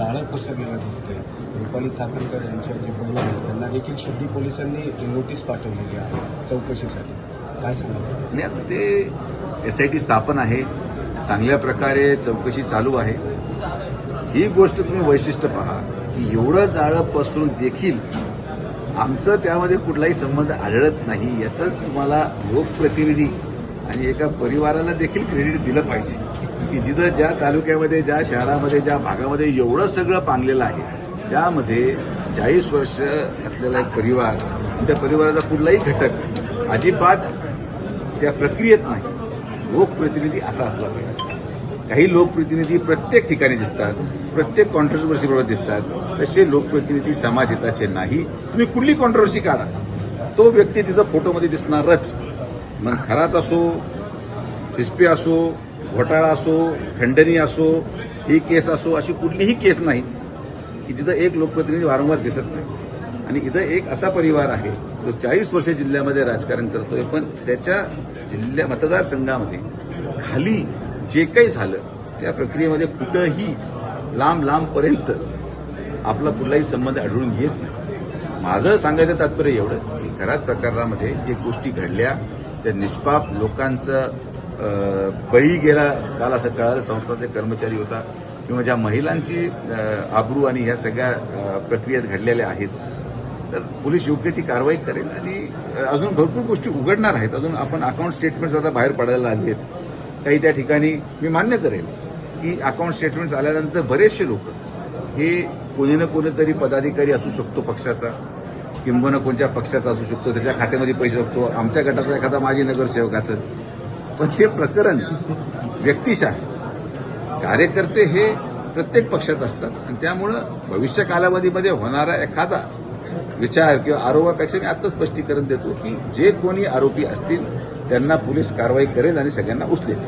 जाळं पसरलेलं दिसतंय. रुपाली चाकणकर यांच्या जे बहीण आहेत त्यांना देखील शिर्डी पोलिसांनी नोटीस पाठवलेली आहे चौकशीसाठी. काय सांगाल? आणि आता ते SIT स्थापन आहे, चांगल्या प्रकारे चौकशी चालू आहे. ही गोष्ट तुम्ही वैशिष्ट्य पहा की एवढं जाळं पसरून देखील आमचं त्यामध्ये कुठलाही संबंध आढळत नाही. याचंच तुम्हाला लोकप्रतिनिधी आणि एका परिवाराला देखील क्रेडिट दिलं पाहिजे की जिथं ज्या तालुक्यामध्ये, ज्या शहरामध्ये, ज्या भागामध्ये एवढं सगळं पांगलेलं आहे, त्यामध्ये 40 वर्ष असलेला एक परिवार, त्या परिवाराचा कुठलाही घटक अजिबात त्या प्रक्रियेत नाही. लोकप्रतिनिधी असा असला पाहिजे. काही लोकप्रतिनिधी प्रत्येक ठिकाणी दिसतात, प्रत्येक कॉन्ट्रोवर्सीबरोबर दिसतात. तसे लोकप्रतिनिधी समाज हिताचे नाही. तुम्ही कुठली कॉन्ट्रोवर्सी काढा, तो व्यक्ती तिथं फोटोमध्ये दिसणारच. मग खरात असो, चिस्पे असो, घोटाळा असो, खंडणी असो, ही केस असो, अशी कुठलीही केस नाही की जिथं एक लोकप्रतिनिधी वारंवार दिसत नाही. आणि इथं एक असा परिवार आहे जो 40 वर्ष जिल्ह्यामध्ये राजकारण करतोय, पण त्याच्या जिल्ह्या मतदारसंघामध्ये खाली जे काही झालं त्या प्रक्रियेमध्ये कुठंही लांबपर्यंत आपला कुठलाही संबंध आढळून येत नाही. माझं सांगायचं तात्पर्य एवढंच की खरात प्रकारामध्ये जे गोष्टी घडल्या त्या निष्पाप लोकांचं बळी गेला. काल असं कळालं संस्थाचे कर्मचारी होता किंवा ज्या महिलांची आबरू आणि ह्या सगळ्या प्रक्रियेत घडलेल्या आहेत, तर पोलीस योग्य ती कारवाई करेल. आणि अजून भरपूर गोष्टी उघडणार आहेत. अजून आपण अकाउंट स्टेटमेंट्स आता बाहेर पडायला लागले आहेत. काही त्या ठिकाणी मी मान्य करेल की अकाउंट स्टेटमेंट्स आल्यानंतर बरेचसे लोक हे कोणी ना कोणीतरी पदाधिकारी असू शकतो पक्षाचा, किंबहुना कोणत्या पक्षाचा असू शकतो, त्याच्या खात्यामध्ये पैसे टाकतो, आमच्या गटाचा एखादा माजी नगरसेवक असेल. पण ते प्रकरण व्यक्तिशः कार्यकर्ते हे प्रत्येक पक्षात असतात आणि त्यामुळं भविष्य कालावधीमध्ये होणारा एखादा विचार किंवा आरोपापेक्षा मी आत्ताच स्पष्टीकरण देतो की जे कोणी आरोपी असतील त्यांना पोलीस कारवाई करेल आणि सगळ्यांना उचलेल.